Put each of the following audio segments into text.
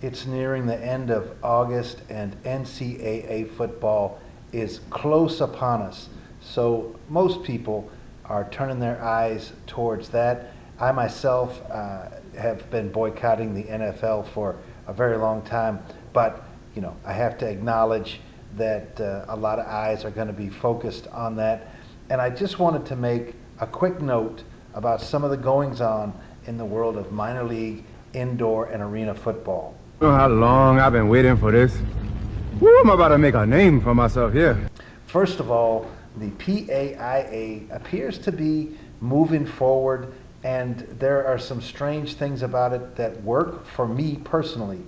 It's nearing the end of August and NCAA football is close upon us. So most people are turning their eyes towards that. I myself have been boycotting the NFL for a very long time, but I have to acknowledge that a lot of eyes are going to be focused on that. And I just wanted to make a quick note about some of the goings on in the world of minor league, indoor, and arena football. You know how long I've been waiting for this? Woo, I'm about to make a name for myself here. First of all, the PAIA appears to be moving forward, and there are some strange things about it that work for me personally.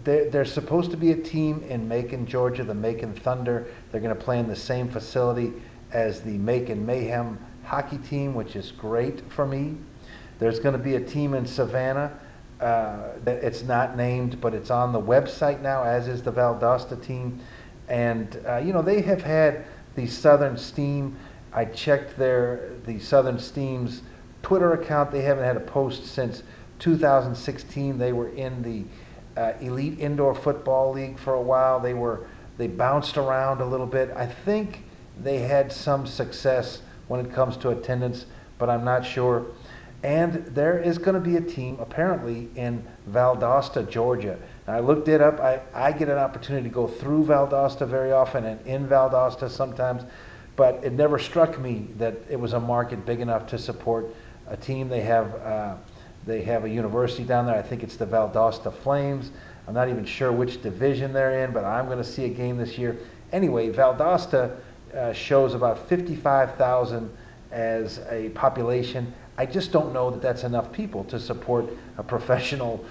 There's supposed to be a team in Macon, Georgia, the Macon Thunder. They're going to play in the same facility as the Macon Mayhem hockey team, which is great for me. There's going to be a team in Savannah. It's not named, but it's on the website now, as is the Valdosta team. And they have had the Southern Steam. I checked the Southern Steam's Twitter account. They haven't had a post since 2016. They were in the Elite Indoor Football League for a while. They bounced around a little bit. I think they had some success when it comes to attendance, but I'm not sure. And there is going to be a team apparently in Valdosta, Georgia. And I looked it up. I get an opportunity to go through Valdosta very often and in Valdosta sometimes, but it never struck me that it was a market big enough to support a team. They have a university down there. I think it's the Valdosta Flames. I'm not even sure which division they're in, but I'm going to see a game this year. Anyway, Valdosta shows about 55,000 as a population. I just don't know that that's enough people to support a professional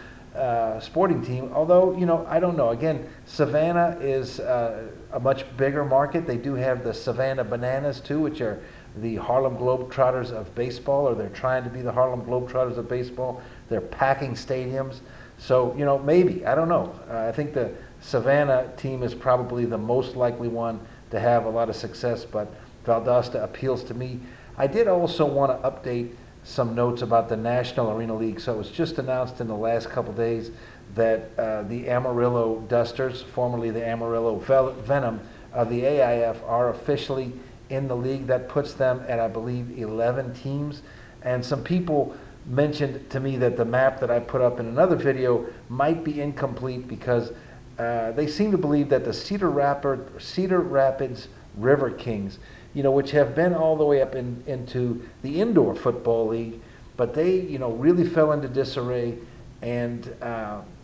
sporting team. Although, I don't know. Again, Savannah is a much bigger market. They do have the Savannah Bananas too, which are the Harlem Globetrotters of baseball, or they're trying to be the Harlem Globetrotters of baseball. They're packing stadiums. So, maybe, I don't know. I think the Savannah team is probably the most likely one to have a lot of success, but Valdosta appeals to me. I did also want to update some notes about the National Arena League. So it was just announced in the last couple days that the Amarillo Dusters, formerly the Amarillo Venom of the AIF, are officially in the league. That puts them at, I believe, 11 teams. And some people mentioned to me that the map that I put up in another video might be incomplete because they seem to believe that the Cedar Rapids River Kings, which have been all the way up into the indoor football league, but they, really fell into disarray. And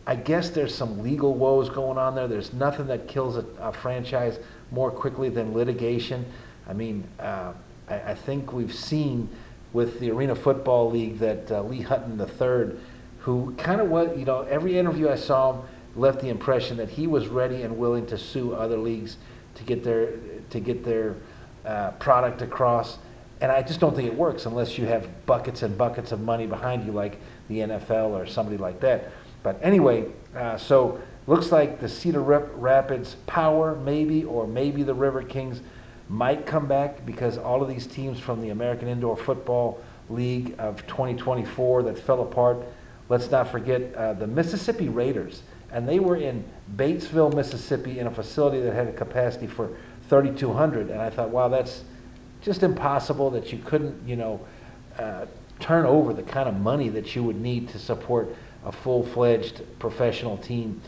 I guess there's some legal woes going on there. There's nothing that kills a franchise more quickly than litigation. I mean, I think we've seen with the Arena Football League that Lee Hutton III, who kind of was, every interview I saw him left the impression that he was ready and willing to sue other leagues to get their product across. And I just don't think it works unless you have buckets and buckets of money behind you like the NFL or somebody like that. But anyway, so looks like the Cedar Rapids Power maybe, or maybe the River Kings might come back, because all of these teams from the American Indoor Football League of 2024 that fell apart, let's not forget the Mississippi Raiders. And they were in Batesville, Mississippi, in a facility that had a capacity for 3,200. And I thought, wow, that's just impossible that you couldn't, turn over the kind of money that you would need to support a full-fledged professional team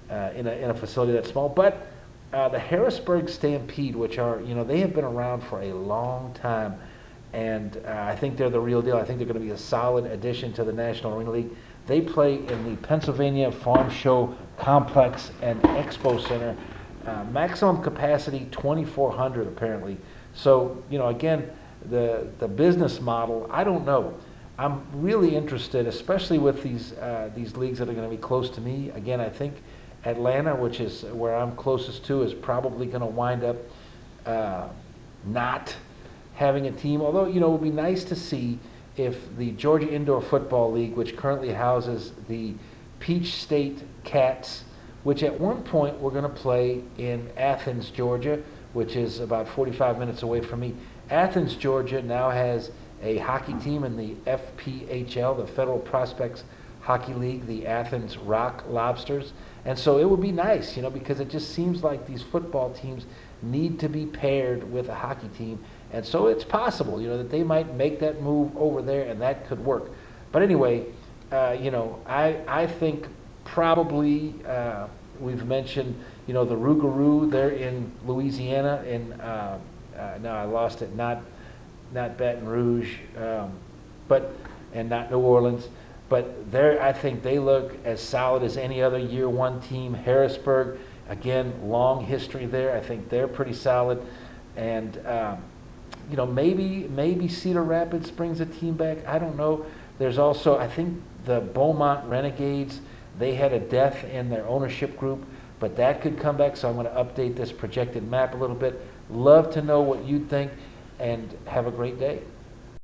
in a facility that small. But the Harrisburg Stampede, which are, they have been around for a long time, and I think they're the real deal. I think they're going to be a solid addition to the National Arena League. They play in the Pennsylvania Farm Show Complex and Expo Center. Maximum capacity 2,400 apparently. So, again, the business model, I don't know. I'm really interested, especially with these leagues that are going to be close to me. Again, I think Atlanta, which is where I'm closest to, is probably going to wind up not having a team. Although, it would be nice to see if the Georgia Indoor Football League, which currently houses the Peach State Cats, which at one point were going to play in Athens, Georgia, which is about 45 minutes away from me. Athens, Georgia now has a hockey team in the FPHL, the Federal Prospects hockey league, the Athens Rock Lobsters. And so it would be nice, because it just seems like these football teams need to be paired with a hockey team. And so it's possible, that they might make that move over there and that could work. But anyway, I think probably we've mentioned, the Rougarou. They're in Louisiana, now I lost it, not Baton Rouge, and not New Orleans. But I think they look as solid as any other year one team. Harrisburg, again, long history there. I think they're pretty solid. And, maybe Cedar Rapids brings a team back. I don't know. There's also, I think, the Beaumont Renegades. They had a death in their ownership group, but that could come back. So I'm going to update this projected map a little bit. Love to know what you think, and have a great day.